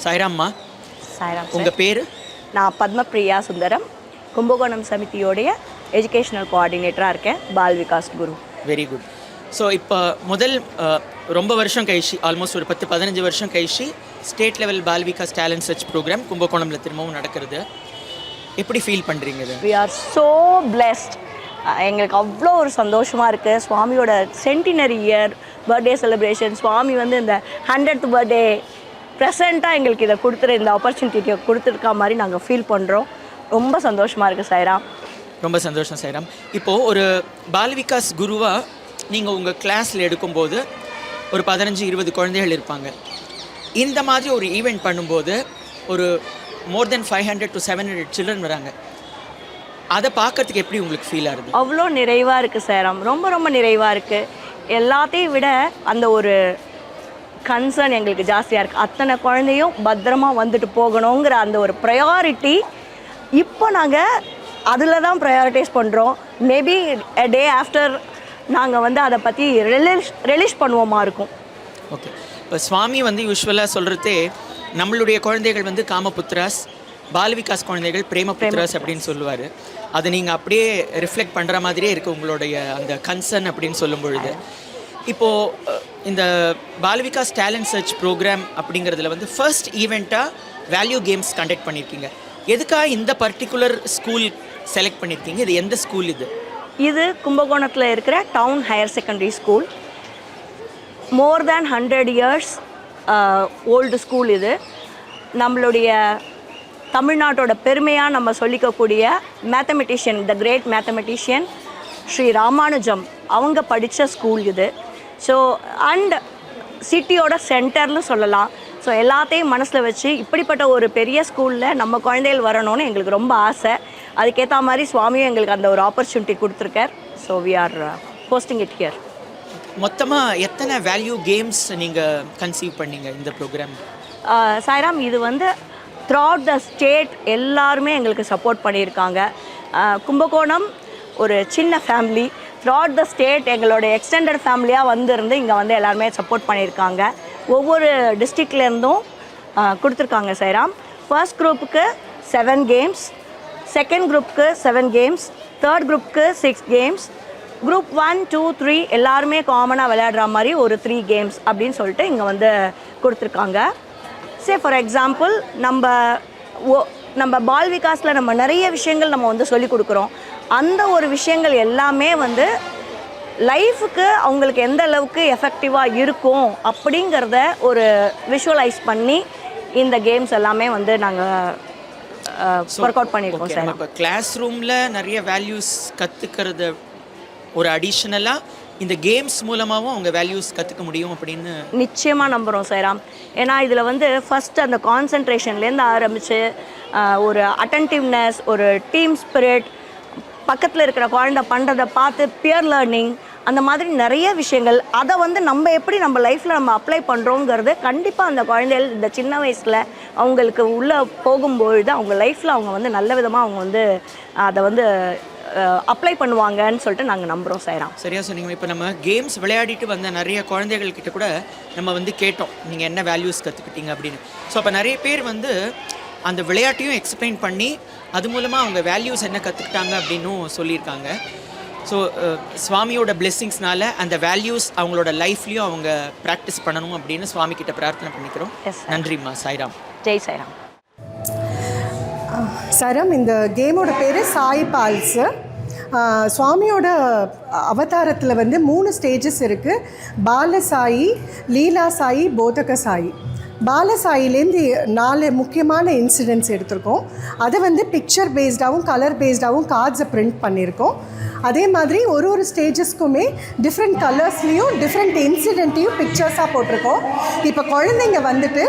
சாய்ராம்மா, சாய்ராம். உங்கள் பேர்? நான் பத்மபிரியா சுந்தரம், கும்பகோணம் சமிதியோடைய எஜுகேஷனல் கோஆர்டினேட்டராக இருக்கேன். Bal Vikas guru. Very good. So இப்போ முதல் ரொம்ப வருஷம் கழிச்சு, ஆல்மோஸ்ட் ஒரு 10-15 வருஷம் கழிச்சு state level Bal Vikas talent search program கும்பகோணமில் திரும்பவும் நடக்கிறது. எப்படி ஃபீல் பண்ணுறீங்க இது? We are so blessed. எங்களுக்கு அவ்வளோ ஒரு சந்தோஷமாக இருக்குது. சுவாமியோட centenary year birthday celebration, Swami வந்து இந்த 100th பர்த்டே ப்ரெசண்ட்டாக எங்களுக்கு இதை இந்த ஆப்பர்ச்சுனிட்டியை கொடுத்துருக்கா மாதிரி நாங்கள் ஃபீல் பண்ணுறோம். ரொம்ப சந்தோஷமாக இருக்குது சாய்ராம். ரொம்ப சந்தோஷம் சாய்ராம். இப்போது ஒரு பால்விகாஸ் குருவாக நீங்கள் உங்கள் கிளாஸில் எடுக்கும்போது ஒரு 15-20 குழந்தைகள் இருப்பாங்க. இந்த மாதிரி ஒரு ஈவெண்ட் பண்ணும்போது ஒரு மோர் தென் 500 to 700 சில்ட்ரன் வராங்க. அதை பார்க்கறதுக்கு எப்படி உங்களுக்கு ஃபீல் ஆகுது? அவ்வளோ நிறைவாக இருக்குது சாய்ராம். ரொம்ப ரொம்ப நிறைவாக இருக்குது. எல்லாத்தையும் விட அந்த ஒரு கன்சர்ன் எங்களுக்கு ஜாஸ்தியாக இருக்குது. அத்தனை குழந்தையும் பத்திரமாக வந்துட்டு போகணுங்கிற அந்த ஒரு ப்ரையாரிட்டி இப்போ நாங்கள் அதில் தான் ப்ரையாரிட்டைஸ் பண்ணுறோம். மேபி a day ஆஃப்டர் நாங்கள் வந்து அதை பற்றி ரிலீஸ் பண்ணுவோமா இருக்கும். ஓகே. இப்போ சுவாமி வந்து யூஸ்வலாக சொல்கிறதே நம்மளுடைய குழந்தைகள் வந்து காமபுத்ராஸ், பால்விகாஸ் குழந்தைகள் பிரேமபுத்ராஸ் அப்படின்னு சொல்லுவார். அதை நீங்கள் அப்படியே ரிஃப்ளெக்ட் பண்ணுற மாதிரியே இருக்குது உங்களுடைய அந்த கன்சர்ன் அப்படின்னு சொல்லும் பொழுது. இப்போது இந்த பால்விகாஸ் டேலண்ட் சர்ச் ப்ரோக்ராம் அப்படிங்கிறதுல வந்து ஃபர்ஸ்ட் ஈவெண்ட்டாக வேல்யூ கேம்ஸ் கண்டக்ட் பண்ணியிருக்கீங்க. எதுக்காக இந்த பர்டிகுலர் ஸ்கூல் செலக்ட் பண்ணியிருக்கீங்க? இது எந்த ஸ்கூல் இது? இது கும்பகோணத்தில் இருக்கிற town higher secondary school. More than 100 years old school இது. நம்மளுடைய தமிழ்நாட்டோட பெருமையாக நம்ம சொல்லிக்கக்கூடிய mathematician, the great mathematician Shri Ramanujam அவங்க படித்த ஸ்கூல் இது. ஸோ அண்ட் சிட்டியோட சென்டர்னு சொல்லலாம். ஸோ எல்லாத்தையும் மனசில் வச்சு இப்படிப்பட்ட ஒரு பெரிய ஸ்கூலில் நம்ம குழந்தைகள் வரணும்னு எங்களுக்கு ரொம்ப ஆசை. அதுக்கேற்ற மாதிரி சுவாமியும் எங்களுக்கு அந்த ஒரு ஆப்பர்ச்சுனிட்டி கொடுத்துருக்கார். So we are posting it here. மொத்தமாக எத்தனை வேல்யூ கேம்ஸ் நீங்கள் கன்சீவ் பண்ணீங்க இந்த ப்ரோக்ராம்? சாய்ராம், இது வந்து த்ரூஅவுட் த ஸ்டேட் எல்லாருமே எங்களுக்கு சப்போர்ட் பண்ணியிருக்காங்க. கும்பகோணம் ஒரு சின்ன ஃபேமிலி, த்ரூஅவுட் த ஸ்டேட் எங்களோட எக்ஸ்டெண்டட் ஃபேமிலியாக இருந்து இங்கே வந்து எல்லாருமே சப்போர்ட் பண்ணியிருக்காங்க. ஒவ்வொரு டிஸ்ட்ரிக்ட்லேருந்தும் கொடுத்துருக்காங்க சாய்ராம். ஃபர்ஸ்ட் குரூப்புக்கு 7 கேம்ஸ், செகண்ட் குரூப்புக்கு 7 கேம்ஸ், தேர்ட் குரூப்புக்கு 6 கேம்ஸ், குரூப் 1, 2, 3 எல்லாருமே காமனாக விளையாடுற மாதிரி ஒரு 3 கேம்ஸ் அப்படின்னு சொல்லிட்டு இங்கே வந்து கொடுத்துருக்காங்க. சே ஃபார் எக்ஸாம்பிள் நம்ம பால்விகாஸில் நம்ம நிறைய விஷயங்கள் நம்ம வந்து சொல்லிக் கொடுக்குறோம். அந்த ஒரு விஷயங்கள் எல்லாமே வந்து லைஃபுக்கு அவங்களுக்கு எந்த அளவுக்கு எஃபெக்டிவாக இருக்கும் அப்படிங்கிறத ஒரு விஷுவலைஸ் பண்ணி இந்த கேம்ஸ் எல்லாமே வந்து நாங்கள் ஒர்க் அவுட் பண்ணியிருக்கோம் சார். இப்போ கிளாஸ் ரூமில் நிறைய வேல்யூஸ் கற்றுக்கிறது ஒரு அடிஷ்னலாக இந்த கேம்ஸ் மூலமாகவும் அவங்க வேல்யூஸ் கற்றுக்க முடியும் அப்படின்னு நிச்சயமாக நம்புகிறோம் சாய்ராம். ஏன்னா இதில் வந்து ஃபஸ்ட்டு அந்த கான்சன்ட்ரேஷன்லேருந்து ஆரம்பித்து ஒரு அட்டென்டிவ்னஸ், ஒரு டீம் ஸ்பிரிட், பக்கத்தில் இருக்கிற குழந்தை பண்ணுறதை பார்த்து பியர் லேர்னிங், அந்த மாதிரி நிறைய விஷயங்கள் அதை வந்து நம்ம எப்படி நம்ம லைஃப்பில் நம்ம அப்ளை பண்ணுறோங்கிறது கண்டிப்பாக அந்த குழந்தைகள் இந்த சின்ன வயசில் அவங்களுக்கு உள்ளே போகும்பொழுது அவங்க லைஃப்பில் அவங்க வந்து நல்ல விதமாக அவங்க வந்து அதை வந்து அப்ளை பண்ணுவாங்கன்னு சொல்லிட்டு நாங்கள் நம்புகிறோம் சாய்ராம். சரியா சொன்னீங்க. இப்போ நம்ம கேம்ஸ் விளையாடிட்டு வந்த நிறைய குழந்தைகள்கிட்ட கூட நம்ம வந்து கேட்டோம், நீங்கள் என்ன வேல்யூஸ் கற்றுக்கிட்டீங்க அப்படின்னு. ஸோ அப்போ நிறைய பேர் வந்து அந்த விளையாட்டையும் எக்ஸ்பிளைன் பண்ணி அது மூலமாக அவங்க வேல்யூஸ் என்ன கற்றுக்கிட்டாங்க அப்படின்னும் சொல்லியிருக்காங்க. ஸோ சுவாமியோட பிளெஸ்ஸிங்ஸ்னால அந்த வேல்யூஸ் அவங்களோட லைஃப்லேயும் அவங்க ப்ராக்டிஸ் பண்ணணும் அப்படின்னு சுவாமி கிட்ட பிரார்த்தனை பண்ணிக்கிறோம். நன்றிம்மா. சாய்ராம். ஜெய் சாய்ராம். சாய்ராம், இந்த கேமோட பேர் சாய் பால்ஸு. சுவாமியோட அவதாரத்தில் வந்து 3 ஸ்டேஜஸ் இருக்குது. பாலசாயி, லீலா சாயி, போதக சாயி. பாலசாயிலேருந்து 4 முக்கியமான இன்சிடென்ட்ஸ் எடுத்திருக்கோம். அதை வந்து பிக்சர் பேஸ்டாகவும் கலர் பேஸ்டாகவும் கார்ட்ஸை பிரிண்ட் பண்ணியிருக்கோம். அதே மாதிரி ஒரு ஸ்டேஜஸ்க்குமே டிஃப்ரெண்ட் கலர்ஸ்லேயும் டிஃப்ரெண்ட் இன்சிடெண்ட்டையும் பிக்சர்ஸாக போட்டிருக்கோம். இப்போ குழந்தைங்க வந்துட்டு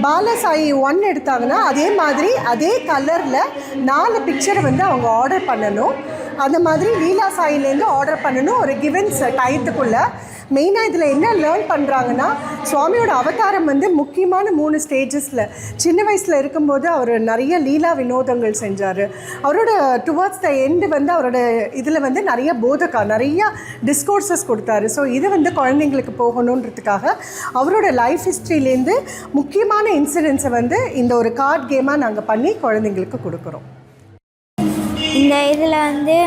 பாலசாயி 1 எடுத்தாங்கன்னா அதே மாதிரி அதே கலரில் 4 பிக்சரை வந்து அவங்க ஆர்டர் பண்ணணும். அந்த மாதிரி லீலா சாயிலேருந்து ஆர்டர் பண்ணணும் ஒரு கிவன்ஸ் டயத்துக்குள்ளே. மெயினாக இதில் என்ன லேர்ன் பண்ணுறாங்கன்னா சுவாமியோட அவதாரம் வந்து முக்கியமான 3 ஸ்டேஜஸில் சின்ன வயசில் இருக்கும்போது அவர் நிறைய லீலா வினோதங்கள் செஞ்சார். அவரோட டுவர்ட்ஸ் த எண்டு வந்து அவரோட இதில் வந்து நிறைய போதகா நிறையா டிஸ்கோர்ஸஸ் கொடுத்தாரு. ஸோ இது வந்து குழந்தைங்களுக்கு போகணுன்றதுக்காக அவரோட லைஃப் ஹிஸ்ட்ரியிலேருந்து முக்கியமான இன்சிடென்ட்ஸை வந்து இந்த ஒரு கார்டு கேமாக நாங்கள் பண்ணி குழந்தைங்களுக்கு கொடுக்குறோம். இந்த இதில் வந்து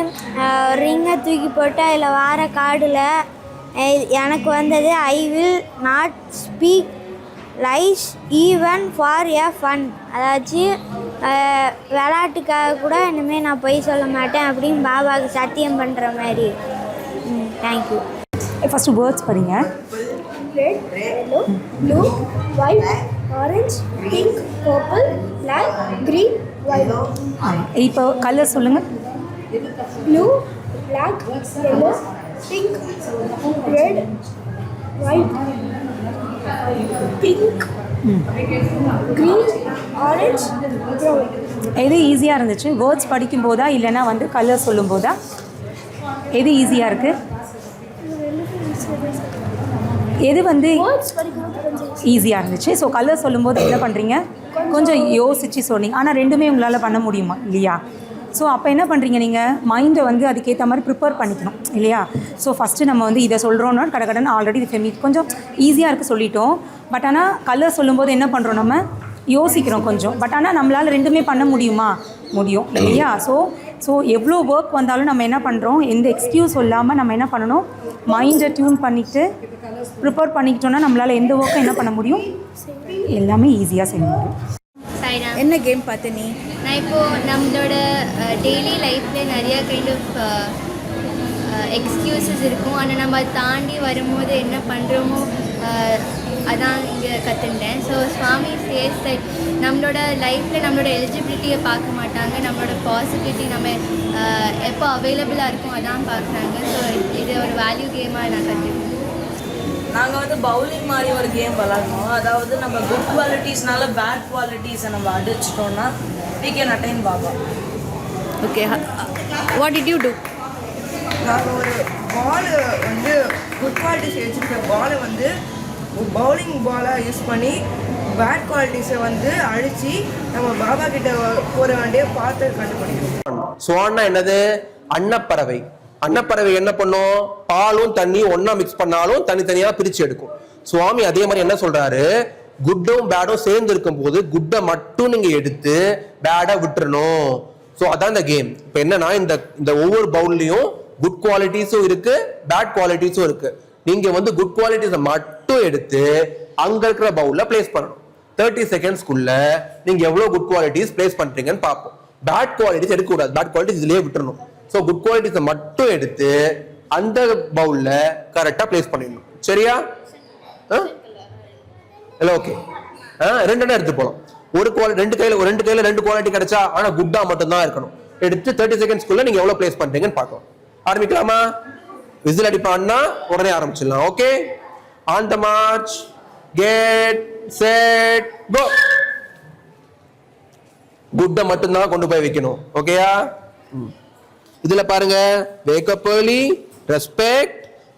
ரிங்கை தூக்கி போட்டு அதில் வர கார்டில் எனக்கு வந்தது I will not speak lies even for a fun. அதாச்சும் விளையாட்டுக்காக கூட இனிமேல் நான் பொய் சொல்ல மாட்டேன் அப்படின்னு பாபாவுக்கு சத்தியம் பண்ணுற மாதிரி. தேங்க்யூ. ஃபஸ்ட்டு வேர்ட்ஸ் படிங்க. Red, yellow, blue, white, orange, pink, purple, black, green, white. இப்போ கலர் சொல்லுங்கள். Blue, black, yellow, pink, red, white, pink, green, orange, brown. எது ஈஸியாக இருந்துச்சு? வேர்ட்ஸ் படிக்கும் போதா இல்லைனா வந்து கலர் சொல்லும் போதா? எது ஈஸியாக இருக்குது? எது வந்து ஈஸியாக இருந்துச்சு? ஸோ கலர் சொல்லும்போது என்ன பண்ணுறீங்க? கொஞ்சம் யோசித்து சொன்னீங்க. ஆனால் ரெண்டுமே உங்களால் பண்ண முடியுமா இல்லையா? ஸோ அப்போ என்ன பண்ணுறீங்க, நீங்கள் மைண்டை வந்து அதுக்கேற்ற மாதிரி ப்ரிப்பேர் பண்ணிக்கணும் இல்லையா? ஸோ ஃபஸ்ட்டு நம்ம வந்து இதை சொல்கிறோன்னா கடகடன்னு ஆல்ரெடி இது கொஞ்சம் ஈஸியாக இருக்குது சொல்லிட்டோம். பட் ஆனால் கலர் சொல்லும்போது என்ன பண்ணுறோம், நம்ம யோசிக்கிறோம் கொஞ்சம். பட் ஆனால் நம்மளால் ரெண்டுமே பண்ண முடியுமா? முடியும் இல்லையா? ஸோ எவ்வளோ ஒர்க் வந்தாலும் நம்ம என்ன பண்ணுறோம், எந்த எக்ஸ்கியூஸ் சொல்லாமல் நம்ம என்ன பண்ணணும், மைண்டை டியூன் பண்ணிவிட்டு ப்ரிப்பேர் பண்ணிக்கிட்டோன்னா நம்மளால் எந்த ஒர்க்கும் என்ன பண்ண முடியும், எல்லாமே ஈஸியாக செய்ய முடியும். என்ன கேம் பார்த்து நீ? நான் இப்போது நம்மளோட டெய்லி லைஃப்பில் நிறையா கைண்ட் ஆஃப் எக்ஸ்கியூசஸ் இருக்கும். ஆனால் நம்ம அதை தாண்டி வரும்போது என்ன பண்ணுறோமோ அதான் இங்கே கற்றுட்டேன். ஸோ சுவாமி சேஸ் தட் நம்மளோட லைஃப்பில் நம்மளோட எலிஜிபிலிட்டியை பார்க்க மாட்டாங்க, நம்மளோட பாசிபிலிட்டி நம்ம எப்போ அவைலபிளாக இருக்கும் அதான் பார்க்குறாங்க. ஸோ இது ஒரு வேல்யூ கேமாக நான் கற்றுக்கிட்டேன். நாங்கள் வந்து பவுலிங் மாதிரி ஒரு கேம் விளாட்றோம். அதாவது நம்ம குட் குவாலிட்டிஸ்னால பேட் குவாலிட்டிஸை நம்ம அடிச்சிட்டோம்னா we can attain பாபா. Okay, what did you do? நாங்கள் ஒரு பால் வந்து குட் குவாலிட்டிஸ் வச்சுருக்க பாலை வந்து பவுலிங் பாலாக யூஸ் பண்ணி பேட் குவாலிட்டிஸை வந்து அழித்து நம்ம பாபா கிட்ட போகிற வேண்டிய பார்த்து கண்டுபிடிக்கணும். ஸ்வான்னா என்னது? அன்னப்பறவை. அன்னப்பறவை என்ன பண்ணும்? பாலும் தண்ணியும் ஒன்னா மிக்ஸ் பண்ணாலும் தனித்தனியா பிரிச்சு எடுக்கும். சுவாமி அதே மாதிரி என்ன சொல்றாரு, குட்டும் பேடும் சேர்ந்து இருக்கும் போது குட்டை மட்டும் நீங்க எடுத்து பேடை விட்டுறணும். ஸோ அதான் இந்த கேம். இப்போ என்னன்னா இந்த ஒவ்வொரு பவுல்லையும் குட் குவாலிட்டிஸும் இருக்கு, பேட் குவாலிட்டிஸும் இருக்கு. நீங்க வந்து குட் குவாலிட்டிஸை மட்டும் எடுத்து அங்க இருக்கிற பவுல்ல பிளேஸ் பண்ணணும். 30 செகண்ட்ஸ்க்குள்ள நீங்க எவ்வளவு குட் குவாலிட்டிஸ் பிளேஸ் பண்றீங்கன்னு பார்ப்போம். பேட் குவாலிட்டிஸ் எடுக்கக்கூடாது, பேட் குவாலிட்டிஸ் இதுலயே விட்டுறணும். ஸோ குட் குவாலிட்டிஸை மட்டும் எடுத்து அந்த பவுல்ல கரெக்டா பிளேஸ் பண்ணிடணும். சரியா? ஓகே, ரெண்டு எடுத்து போகலாம். ரெண்டு கையில ரெண்டு குவாலிட்டி கிடைச்சா, ஆனா குட்டா மட்டும் தான் இருக்கணும். எடுத்து 30 செகண்ட்ஸ்க்குள்ள நீங்க எவ்வளவு பிளேஸ் பண்றீங்கன்னு பார்க்கலாம். ஆரம்பிக்கலாமா? விசில் அடிப்பான்னா உடனே ஆரம்பிச்சிடலாம். Okay, on the mark, get set go. குட்டை மட்டும்தான் கொண்டு போய் வைக்கணும். ஓகேயா? இதுல பாருங்க, wake up early, respect,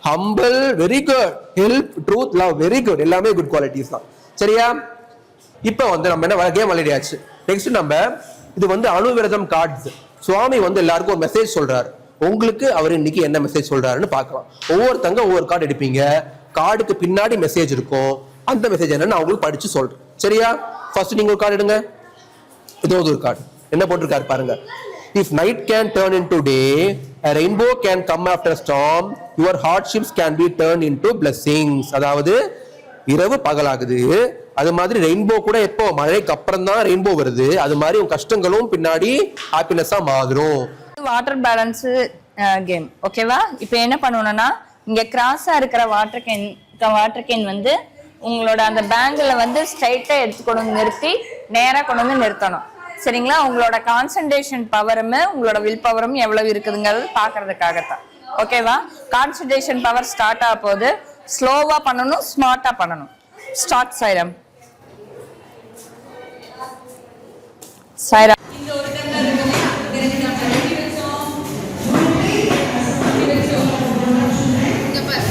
humble, very good, help, truth, love, very good. எல்லாமே குட் குவாலிட்டிஸ் தான். சரியா? இப்போ வந்து நம்ம என்ன கேம் விளையாடியாச்சு. நெக்ஸ்ட் நம்ம இது வந்து அணுவிரதம் கார்ட்ஸ். சுவாமி வந்து எல்லாருக்கும் ஒரு மெசேஜ் சொல்றாரு. உங்களுக்கு அவர் இன்னைக்கு என்ன மெசேஜ் சொல்றாருன்னு பார்க்கலாம். ஒவ்வொருத்தங்க ஒவ்வொரு கார்டு எடுப்பீங்க. கார்டுக்கு பின்னாடி மெசேஜ் இருக்கும். அந்த மெசேஜ் என்னன்னு நான் உங்களுக்கு படிச்சு சொல்றேன். சரியா? ஃபர்ஸ்ட் நீங்க ஒரு கார்டு எடுங்க. இதோ ஒரு கார்டு என்ன போட்டிருக்காரு பாருங்க. If night can turn into day, a rainbow can come after a storm, your hardships can be turned into blessings. அதாவது இரவு பகலாகுது, அது மாதிரி ரெயின்போ கூட எப்போ மழைக்கு அப்புறம் தான் ரெயின்போ வருது, அது மாதிரி உங்க கஷ்டங்களும் பின்னாடி ஹாப்பினஸா மாறும். Water balance game. ஓகேவா? இப்போ என்ன பண்ணணும்னா, இங்க கிராஸா இருக்கிற வாட்டர் கேன் வந்து உங்களோட அந்த பேங்கில் வந்து ஸ்ட்ரைட்டா எடுத்து கொண்டு வந்து நிறுத்தி நேரா கொண்டு வந்து நிறுத்தணும். சரிங்களா? உங்களோட கான்சன்ட்ரேஷன் பவரும் உங்களோட வில் பவரும் எவ்வளவு இருக்குதுங்கிறது பாக்குறதுக்காகத்தான். ஓகேவா? கான்சன்ட்ரேஷன் பவர் ஸ்டார்ட் ஆக போது ஸ்லோவா பண்ணணும், ஸ்மார்ட்டா பண்ணணும். ஸ்டார்ட் சைரம். சைரம். இங்க பாரு,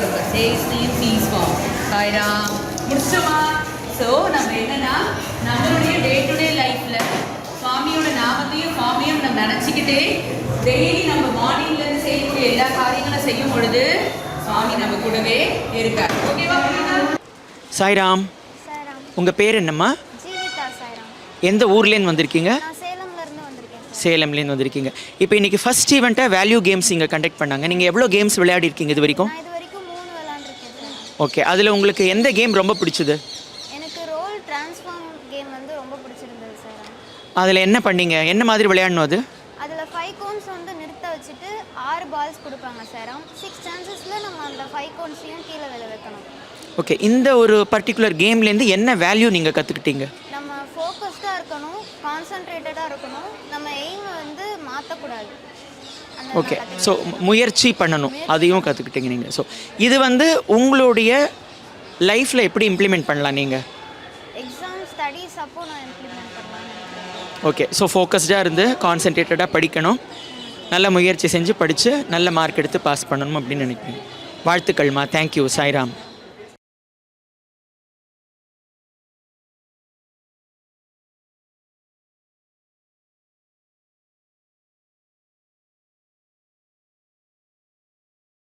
இதோட சேல்ஸ் நேம் ஃபீஸ் ஃபார்ம் சாய்ரா முடிச்சோமா. ஸோ நம்ம என்னன்னா நம்மளுடைய டே டு டே லைஃப்பில் சுவாமியோட நாமத்தையும் சுவாமியும் நம்ம நினச்சிக்கிட்டே டெய்லி நம்ம மார்னிங்லேருந்து செய்யக்கூடிய எல்லா காரியங்களும் செய்யும் பொழுது சுவாமி நம்ம கூடவே இருக்கார். ஓகேவா? சாய்ராம், உங்கள் பேர் என்னம்மா? ஜீவிதா சாய்ராம். எந்த ஊர்லேருந்து வந்திருக்கீங்க? நான் சேலம்லேருந்து வந்திருக்கேன். சேலம்லேருந்து வந்திருக்கீங்க. இப்போ இன்றைக்கி ஃபஸ்ட் ஈவெண்ட்டாக வேல்யூ கேம்ஸ் இங்கே கண்டக்ட் பண்ணாங்க. நீங்கள் எவ்வளோ கேம்ஸ் விளையாடிருக்கீங்க இது வரைக்கும்? நான் இது வரைக்கும் 3 விளையாண்டுருக்கேன் சார். ஓகே, அதில் உங்களுக்கு எந்த கேம் ரொம்ப பிடிச்சது? எனக்கு ரோல் டிரான்ஸ்ஃபார்ம் கேம் வந்து ரொம்ப பிடிச்சிருந்தது சார். அதில் என்ன பண்ணீங்க? என்ன மாதிரி விளையாடணும் அது? அதில் 5 கோன்ஸ் வந்து நிறுத்த வச்சுட்டு 6 பால்ஸ் கொடுப்பாங்க சார். 6 சான்சஸில் நம்ம அந்த 5 கோன்ஸையும் கீழே விழ வைக்கணும். ஓகே, இந்த ஒரு பர்டிகுலர் கேம்லேருந்து என்ன வேல்யூ நீங்கள் கற்றுக்கிட்டீங்க? நம்ம ஃபோக்கஸ்டாக இருக்கணும், கான்சன்ட்ரேட்டடாக இருக்கணும், நம்ம எய்மை வந்து மாற்றக்கூடாது. ஓகே, ஸோ முயற்சி பண்ணணும், அதையும் கற்றுக்கிட்டீங்க நீங்கள். ஸோ இது வந்து உங்களுடைய லைஃப்பில் எப்படி இம்ப்ளிமெண்ட் பண்ணலாம் நீங்கள்? எக்ஸாம் ஸ்டடீஸ் அப்போ நான் இம்ப்ளிமெண்ட் பண்ணலாம். ஓகே, ஸோ ஃபோக்கஸ்டாக இருந்து கான்சன்ட்ரேட்டடாக படிக்கணும், நல்ல முயற்சி செஞ்சு படித்து நல்ல மார்க் எடுத்து பாஸ் பண்ணணும் அப்படின்னு நினைக்கிறேன். வாழ்த்துக்கள்மா. தேங்க்யூ சாய்ராம்.